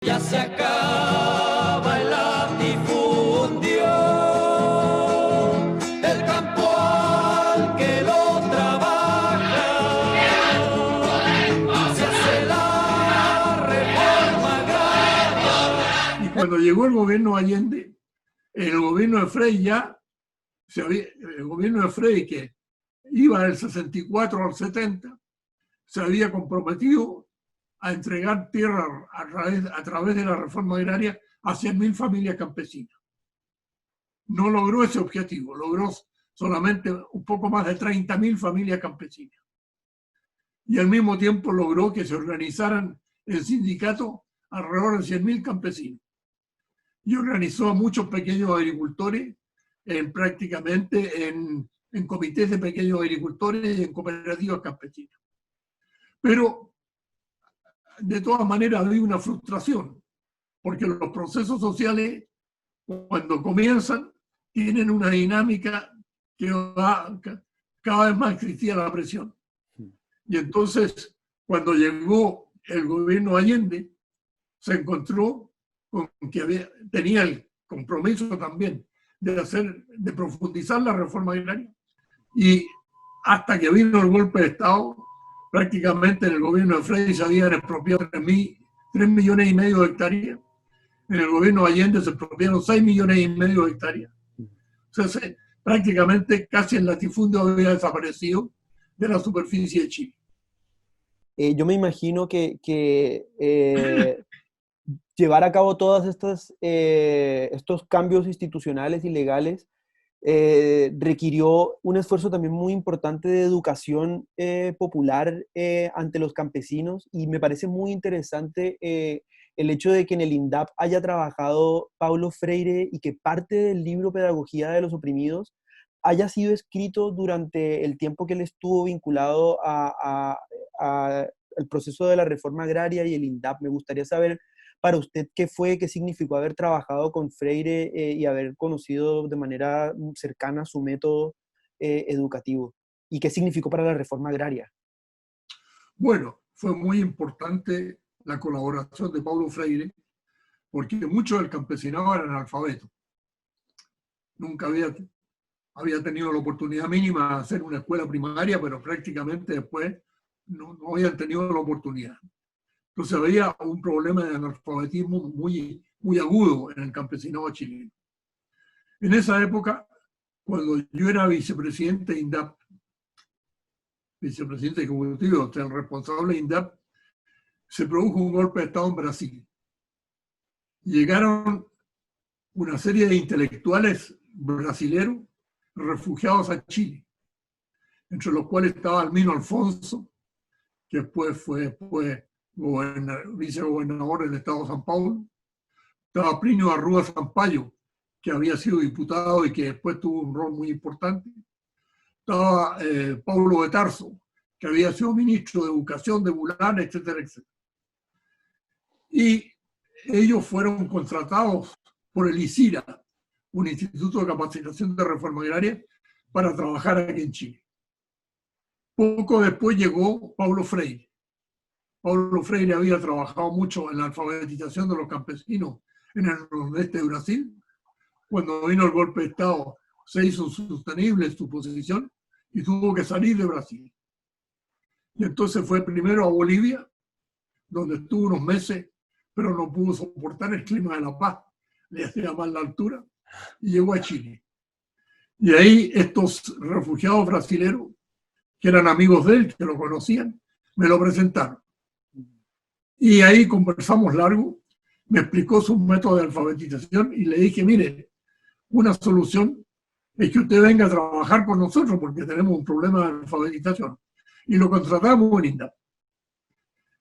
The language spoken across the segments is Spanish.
Ya se acaba el latifundio, el campo al que lo trabaja, se hace la reforma agraria. Y cuando llegó el gobierno Allende, el gobierno de Frei el gobierno de Frei, que iba del 64 al 70, se había comprometido a entregar tierra a través de la reforma agraria a 100.000 familias campesinas. No logró ese objetivo, logró solamente un poco más de 30.000 familias campesinas. Y al mismo tiempo logró que se organizaran el sindicato alrededor de 100.000 campesinos. Y organizó a muchos pequeños agricultores prácticamente en comités de pequeños agricultores y en cooperativas campesinas. Pero de todas maneras había una frustración, porque los procesos sociales, cuando comienzan, tienen una dinámica que va cada vez más existía la presión. Y entonces, cuando llegó el gobierno Allende, se encontró con que tenía el compromiso también de profundizar la reforma agraria. Y hasta que vino el golpe de Estado, prácticamente en el gobierno de Frei se habían expropiado 3 millones y medio de hectáreas. En el gobierno de Allende se expropiaron 6 millones y medio de hectáreas. O sea, prácticamente casi el latifundio había desaparecido de la superficie de Chile. Yo me imagino que llevar a cabo todos estos cambios institucionales y legales requirió un esfuerzo también muy importante de educación popular ante los campesinos, y me parece muy interesante el hecho de que en el INDAP haya trabajado Paulo Freire y que parte del libro Pedagogía de los Oprimidos haya sido escrito durante el tiempo que él estuvo vinculado al proceso de la reforma agraria y el INDAP. Me gustaría saber para usted qué significó haber trabajado con Freire y haber conocido de manera cercana su método educativo, y qué significó para la reforma agraria. Bueno, fue muy importante la colaboración de Paulo Freire, porque muchos del campesinado eran analfabetos. Nunca había tenido la oportunidad mínima de hacer una escuela primaria, pero prácticamente después no habían tenido la oportunidad. Entonces había un problema de analfabetismo muy, muy agudo en el campesinado chileno. En esa época, cuando yo era vicepresidente de INDAP, vicepresidente ejecutivo, o sea, el responsable de INDAP, se produjo un golpe de Estado en Brasil. Llegaron una serie de intelectuales brasileros refugiados a Chile, entre los cuales estaba Almino Alfonso, que después fue vicegobernador del estado de São Paulo. Estaba Plinio Arrúa Sampaio, que había sido diputado y que después tuvo un rol muy importante. Estaba Paulo de Tarso, que había sido ministro de Educación de Bulán, etcétera, etcétera. Y ellos fueron contratados por el ICIRA, un instituto de capacitación de reforma agraria, para trabajar aquí en Chile. Poco después llegó Paulo Freire. Paulo Freire había trabajado mucho en la alfabetización de los campesinos en el nordeste de Brasil. Cuando vino el golpe de Estado, se hizo insostenible su posición y tuvo que salir de Brasil. Y entonces fue primero a Bolivia, donde estuvo unos meses, pero no pudo soportar el clima de La Paz, le hacía mal la altura, y llegó a Chile. Y ahí estos refugiados brasileños, que eran amigos de él, que lo conocían, me lo presentaron. Y ahí conversamos largo, me explicó su método de alfabetización y le dije, mire, una solución es que usted venga a trabajar con nosotros porque tenemos un problema de alfabetización. Y lo contratamos en INDAP.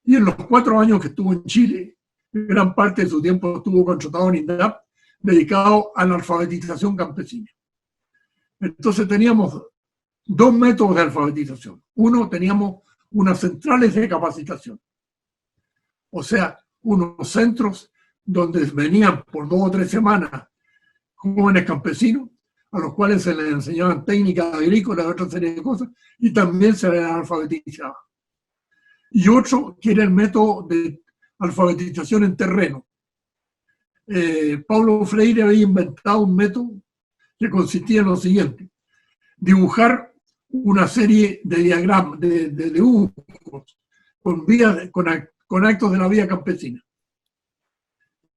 Y en los 4 años que estuvo en Chile, gran parte de su tiempo estuvo contratado en INDAP, dedicado a la alfabetización campesina. Entonces teníamos 2 métodos de alfabetización. Uno, teníamos unas centrales de capacitación. O sea, unos centros donde venían por 2 o 3 semanas jóvenes campesinos, a los cuales se les enseñaban técnicas agrícolas y otra serie de cosas, y también se les alfabetizaba. Y otro, que era el método de alfabetización en terreno, Paulo Freire había inventado un método que consistía en lo siguiente: dibujar una serie de diagramas, de dibujos con actos de la vida campesina.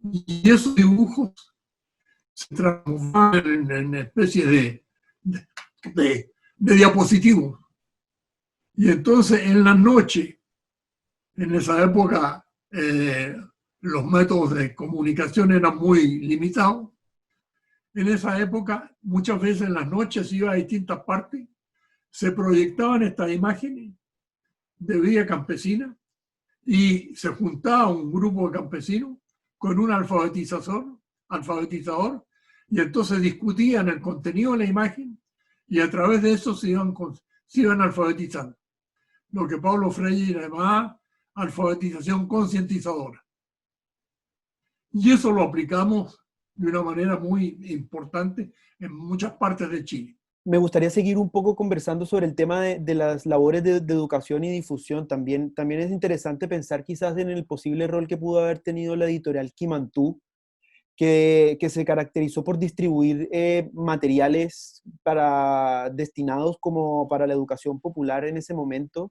Y esos dibujos se transformaban en especies de diapositivos. Y entonces en la noche, en esa época, los métodos de comunicación eran muy limitados. En esa época, muchas veces en las noches iba a distintas partes, se proyectaban estas imágenes de vida campesina y se juntaba un grupo de campesinos con un alfabetizador, y entonces discutían el contenido de la imagen y a través de eso se iban alfabetizando. Lo que Paulo Freire llamaba alfabetización concientizadora. Y eso lo aplicamos de una manera muy importante en muchas partes de Chile. Me gustaría seguir un poco conversando sobre el tema de las labores de educación y difusión. También es interesante pensar quizás en el posible rol que pudo haber tenido la editorial Quimantú, que se caracterizó por distribuir materiales destinados como para la educación popular en ese momento.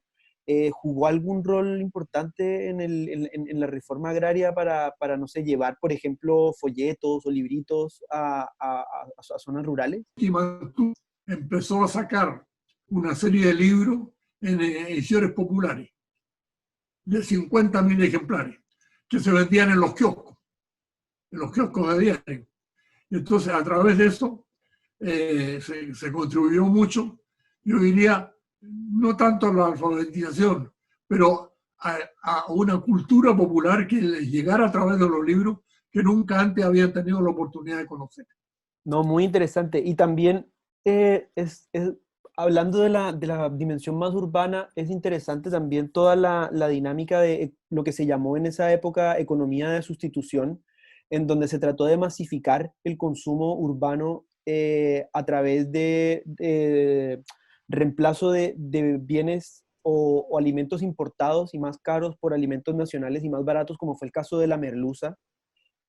¿Jugó algún rol importante en la reforma agraria para, no sé, llevar, por ejemplo, folletos o libritos a zonas rurales? Quimantú empezó a sacar una serie de libros en ediciones populares de 50.000 ejemplares que se vendían en los kioscos de diario. Entonces, a través de eso se contribuyó mucho, yo diría, no tanto a la alfabetización, pero a una cultura popular que les llegara a través de los libros que nunca antes habían tenido la oportunidad de conocer. No, muy interesante. Y también, hablando de la dimensión más urbana, es interesante también toda la dinámica de lo que se llamó en esa época economía de sustitución, en donde se trató de masificar el consumo urbano a través de reemplazo de bienes o alimentos importados y más caros por alimentos nacionales y más baratos, como fue el caso de la merluza,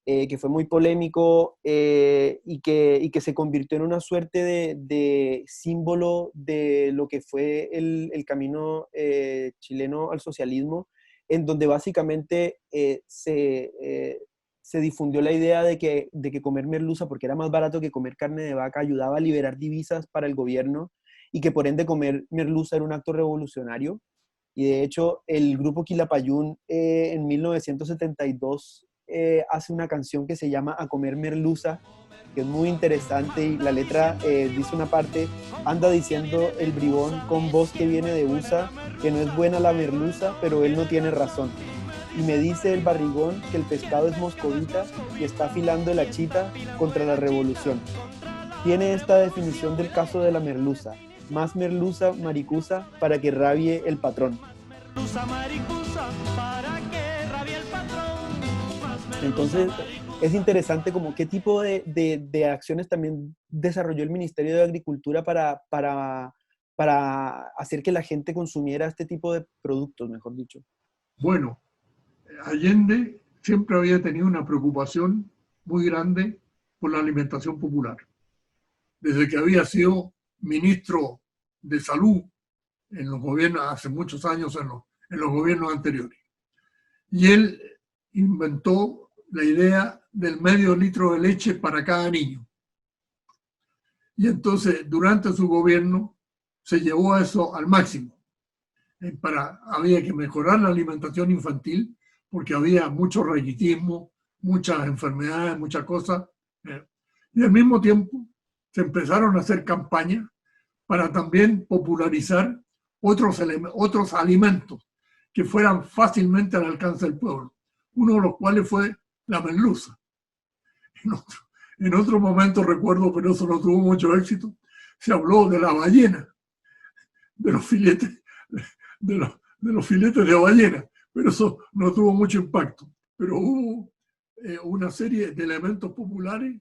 que fue muy polémico y que se convirtió en una suerte de símbolo de lo que fue el camino chileno al socialismo, en donde básicamente se difundió la idea de que comer merluza, porque era más barato que comer carne de vaca, ayudaba a liberar divisas para el gobierno y que por ende comer merluza era un acto revolucionario. Y de hecho, el grupo Quilapayún en 1972 hace una canción que se llama A Comer Merluza, que es muy interesante, y la letra dice una parte: anda diciendo el bribón con voz que viene de USA, que no es buena la merluza, pero él no tiene razón. Y me dice el barrigón que el pescado es moscovita y está afilando el hachita contra la revolución. Tiene esta definición del caso de la merluza: más merluza, maricusa, para que rabie el patrón. Entonces, es interesante como qué tipo de acciones también desarrolló el Ministerio de Agricultura para hacer que la gente consumiera este tipo de productos, mejor dicho. Bueno, Allende siempre había tenido una preocupación muy grande por la alimentación popular. Desde que había sido ministro de Salud en los gobiernos, hace muchos años en los gobiernos anteriores. Y él inventó la idea del medio litro de leche para cada niño. Y entonces, durante su gobierno, se llevó a eso al máximo. Había que mejorar la alimentación infantil porque había mucho raquitismo, muchas enfermedades, muchas cosas. Y al mismo tiempo se empezaron a hacer campañas para también popularizar otros alimentos que fueran fácilmente al alcance del pueblo, uno de los cuales fue la merluza. En otro momento recuerdo, pero eso no tuvo mucho éxito, se habló de la ballena, de los filetes de ballena, pero eso no tuvo mucho impacto. Pero hubo una serie de elementos populares,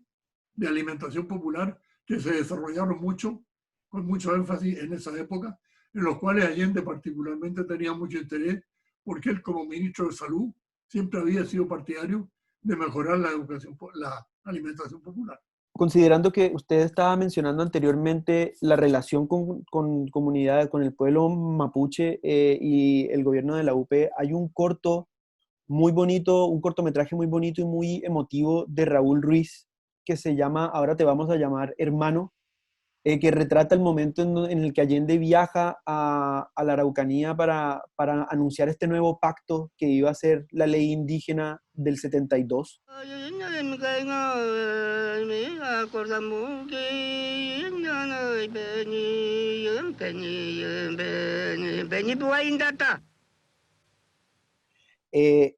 de alimentación popular, que se desarrollaron mucho, con mucho énfasis en esa época, en los cuales Allende particularmente tenía mucho interés, porque él como ministro de Salud siempre había sido partidario de mejorar la educación, la alimentación popular. Considerando que usted estaba mencionando anteriormente la relación con comunidades, con el pueblo mapuche y el gobierno de la UP, hay un corto muy bonito, un cortometraje muy bonito y muy emotivo de Raúl Ruiz que se llama Ahora te vamos a llamar hermano, que retrata el momento en el que Allende viaja a la Araucanía para anunciar este nuevo pacto que iba a ser la ley indígena del 72.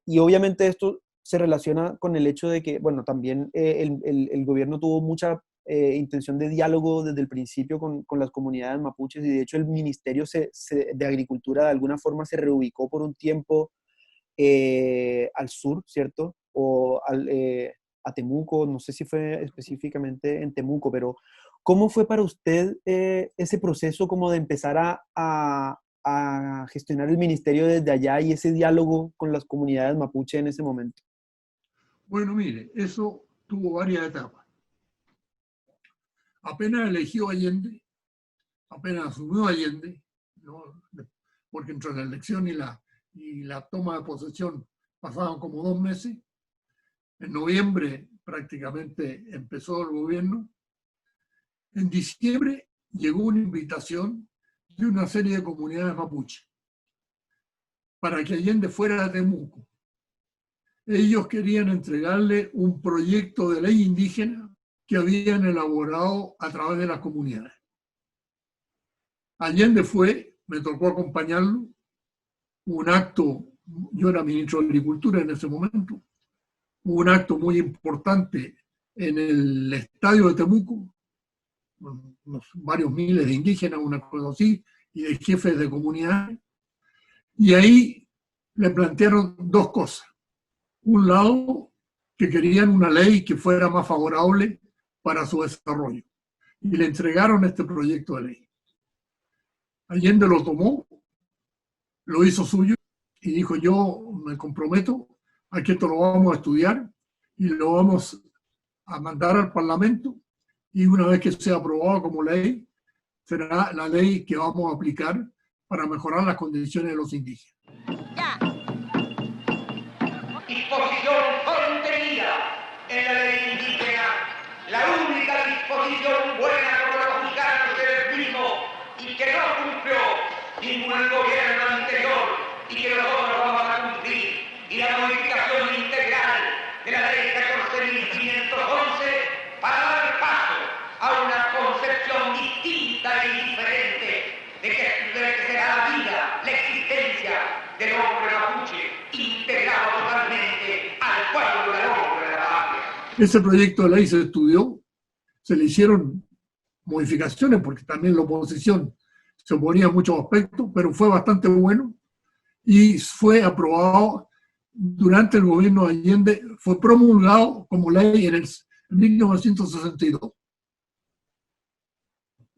Y obviamente esto se relaciona con el hecho de que, bueno, también el gobierno tuvo mucha intención de diálogo desde el principio con las comunidades mapuches y de hecho el Ministerio de Agricultura de alguna forma se reubicó por un tiempo al sur, ¿cierto? A Temuco, no sé si fue específicamente en Temuco, pero ¿cómo fue para usted ese proceso como de empezar a gestionar el ministerio desde allá y ese diálogo con las comunidades mapuche en ese momento? Bueno, mire, eso tuvo varias etapas. Apenas eligió Allende, apenas asumió Allende, ¿no? Porque entre la elección y la toma de posesión pasaban como 2 meses. En noviembre prácticamente empezó el gobierno. En diciembre llegó una invitación de una serie de comunidades mapuche para que Allende fuera a Temuco. Ellos querían entregarle un proyecto de ley indígena que habían elaborado a través de las comunidades. Allende fue, me tocó acompañarlo, un acto, yo era ministro de Agricultura en ese momento, un acto muy importante en el estadio de Temuco, varios miles de indígenas, una cosa así, y de jefes de comunidades, y ahí le plantearon 2 cosas. Un lado, que querían una ley que fuera más favorable para su desarrollo, y le entregaron este proyecto de ley. Allende lo tomó, lo hizo suyo, y dijo, yo me comprometo a que esto lo vamos a estudiar, y lo vamos a mandar al Parlamento, y una vez que sea aprobado como ley, será la ley que vamos a aplicar para mejorar las condiciones de los indígenas. Ya. Disposición contenida en la ley indígena, la única disposición buena como lo juzgaron ustedes mismos y que no cumplió ningún gobierno anterior y que nosotros vamos a cumplir, y la modificación integral de la ley 14.511 para dar paso a una concepción distinta y diferente de que será la vida, la existencia del hombre mapuche, integrado totalmente al pueblo del hombre de la patria. Ese proyecto de ley se estudió, se le hicieron modificaciones porque también la oposición se oponía a muchos aspectos, pero fue bastante bueno y fue aprobado durante el gobierno de Allende, fue promulgado como ley en 1962.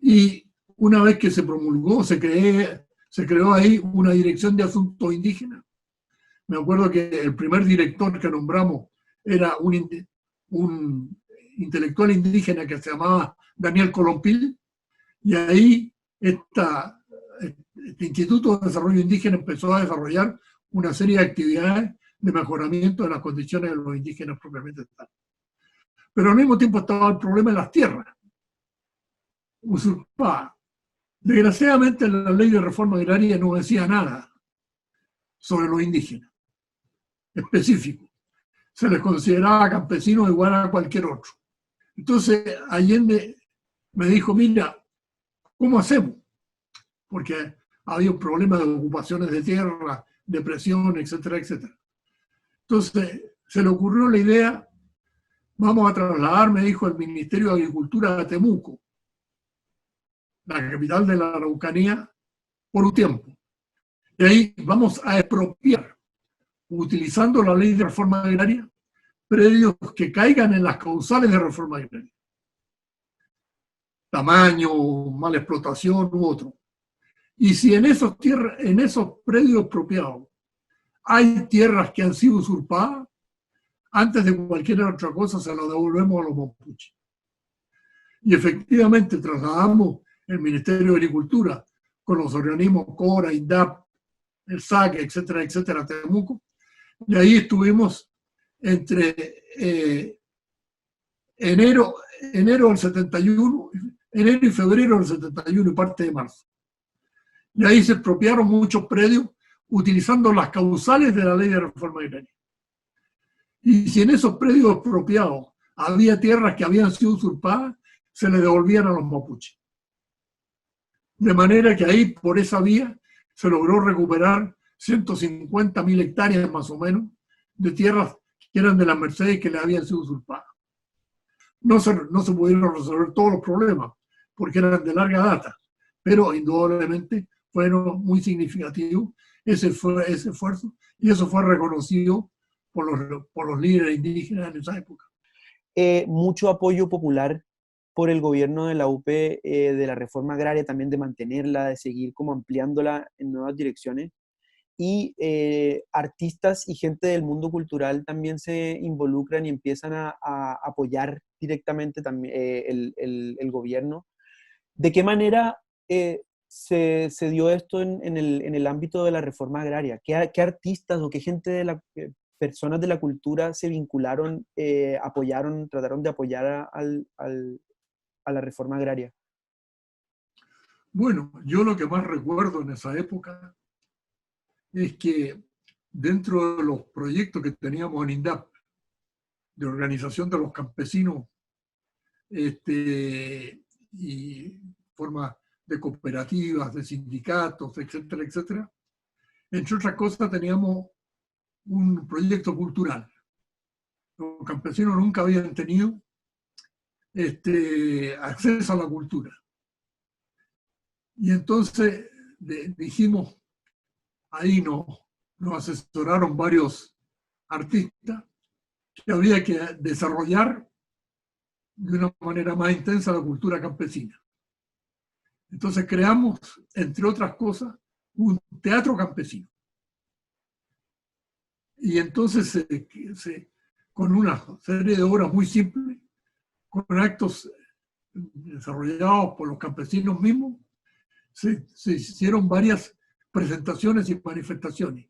Y una vez que se promulgó, se creó ahí una dirección de asuntos indígenas. Me acuerdo que el primer director que nombramos era un intelectual indígena que se llamaba Daniel Colompil, y ahí este Instituto de Desarrollo Indígena empezó a desarrollar una serie de actividades de mejoramiento de las condiciones de los indígenas propiamente tal. Pero al mismo tiempo estaba el problema de las tierras usurpadas. Desgraciadamente la ley de reforma agraria no decía nada sobre los indígenas específico. Se les consideraba campesinos igual a cualquier otro. Entonces Allende me dijo, mira, ¿cómo hacemos? Porque había un problema de ocupaciones de tierra, de presión, etcétera, etcétera. Entonces se le ocurrió la idea, vamos a trasladar, me dijo, el Ministerio de Agricultura a Temuco, la capital de la Araucanía, por un tiempo. Y ahí vamos a expropiar, utilizando la ley de reforma agraria, predios que caigan en las causales de reforma agraria. Tamaño, mala explotación u otro. Y si en esos predios expropiados hay tierras que han sido usurpadas, antes de cualquier otra cosa se lo devolvemos a los mapuches. Y efectivamente trasladamos el Ministerio de Agricultura con los organismos CORA, INDAP, el SAC, etcétera, etcétera, a Temuco. Y ahí estuvimos entre enero del 71, enero y febrero del 71 y parte de marzo. Y ahí se expropiaron muchos predios utilizando las causales de la ley de reforma agraria. Y si en esos predios expropiados había tierras que habían sido usurpadas, se le devolvían a los mapuches. De manera que ahí, por esa vía, se logró recuperar 150.000 hectáreas más o menos de tierras que eran de las Mercedes que le habían sido usurpadas. No se pudieron resolver todos los problemas porque eran de larga data, pero indudablemente fueron muy significativos ese esfuerzo, y eso fue reconocido por los líderes indígenas en esa época. Mucho apoyo popular por el gobierno de la UP de la reforma agraria, también de mantenerla, de seguir como ampliándola en nuevas direcciones. Y artistas y gente del mundo cultural también se involucran y empiezan a apoyar directamente también el gobierno. ¿De qué manera se dio esto en el ámbito de la reforma agraria? ¿Qué artistas o qué gente de la personas de la cultura se vincularon, apoyaron, trataron de apoyar a la reforma agraria? Bueno, yo lo que más recuerdo en esa época es que dentro de los proyectos que teníamos en INDAP, de organización de los campesinos, y forma de cooperativas, de sindicatos, etcétera, etcétera, entre otras cosas teníamos un proyecto cultural. Los campesinos nunca habían tenido acceso a la cultura. Y entonces dijimos, ahí nos asesoraron varios artistas, que había que desarrollar de una manera más intensa la cultura campesina. Entonces creamos, entre otras cosas, un teatro campesino. Y entonces con una serie de obras muy simples, con actos desarrollados por los campesinos mismos, se hicieron varias presentaciones y manifestaciones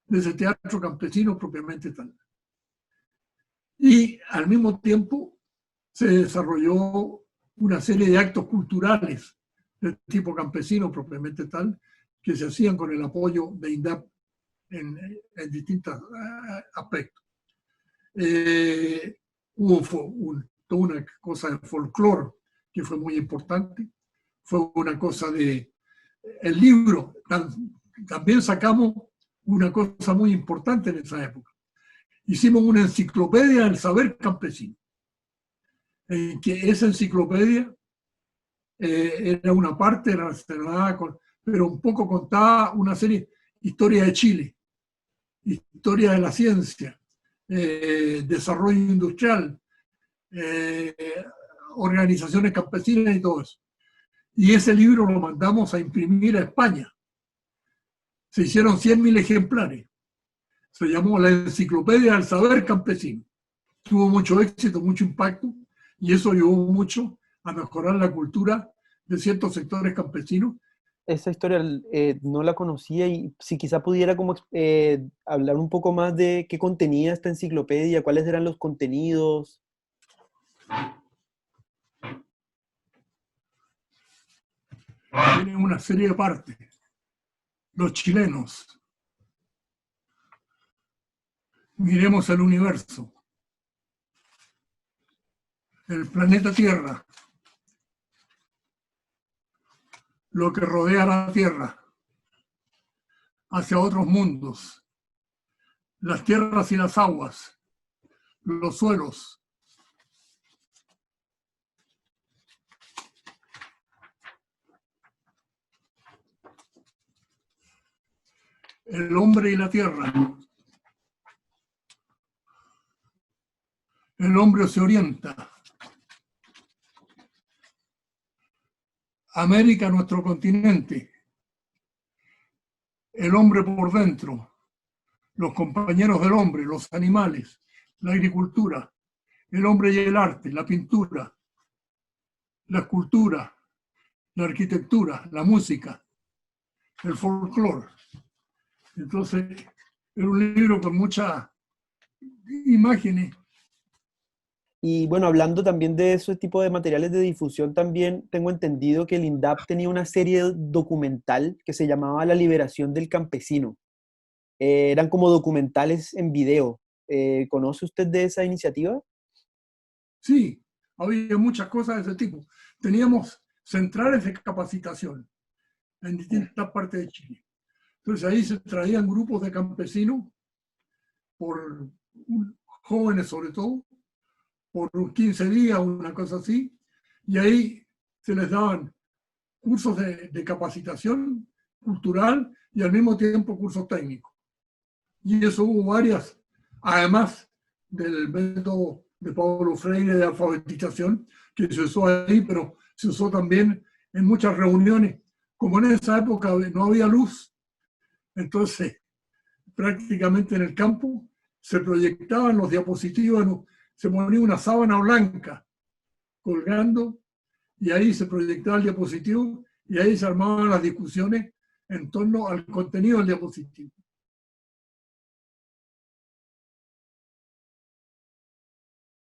de ese teatro campesino propiamente tal. Y al mismo tiempo se desarrolló una serie de actos culturales de tipo campesino propiamente tal, que se hacían con el apoyo de INDAP en distintos aspectos. Hubo toda una cosa de folclore que fue muy importante, fue una cosa de el libro. También sacamos una cosa muy importante en esa época. Hicimos una enciclopedia del saber campesino, en que esa enciclopedia era una parte relacionada con, pero un poco contaba una serie, historia de Chile, historia de la ciencia, desarrollo industrial, organizaciones campesinas y todo eso. Y ese libro lo mandamos a imprimir a España. Se hicieron 100.000 ejemplares. Se llamó la Enciclopedia del Saber Campesino. Tuvo mucho éxito, mucho impacto, y eso ayudó mucho a mejorar la cultura de ciertos sectores campesinos. Esa historia no la conocía, y si quizá pudiera como hablar un poco más de qué contenía esta enciclopedia, cuáles eran los contenidos. Tiene una serie de partes. Los chilenos. Miremos el universo. El planeta Tierra. Lo que rodea la Tierra. Hacia otros mundos. Las tierras y las aguas. Los suelos. El hombre y la tierra. El hombre se orienta. América, nuestro continente. El hombre por dentro. Los compañeros del hombre, los animales, la agricultura, el hombre y el arte, la pintura, la escultura, la arquitectura, la música, el folclore. Entonces, era un libro con muchas imágenes. Y bueno, hablando también de ese tipo de materiales de difusión, también tengo entendido que el INDAP tenía una serie documental que se llamaba La Liberación del Campesino. Eran como documentales en video. ¿Conoce usted de esa iniciativa? Sí, había muchas cosas de ese tipo. Teníamos centrales de capacitación en distintas partes de Chile. Entonces ahí se traían grupos de campesinos, jóvenes sobre todo, por 15 días, una cosa así, y ahí se les daban cursos de capacitación cultural y al mismo tiempo cursos técnicos. Y eso hubo varias, además del método de Paulo Freire de alfabetización, que se usó ahí, pero se usó también en muchas reuniones. Como en esa época no había luz, entonces prácticamente en el campo se proyectaban los diapositivos, se ponía una sábana blanca colgando y ahí se proyectaba el diapositivo y ahí se armaban las discusiones en torno al contenido del diapositivo.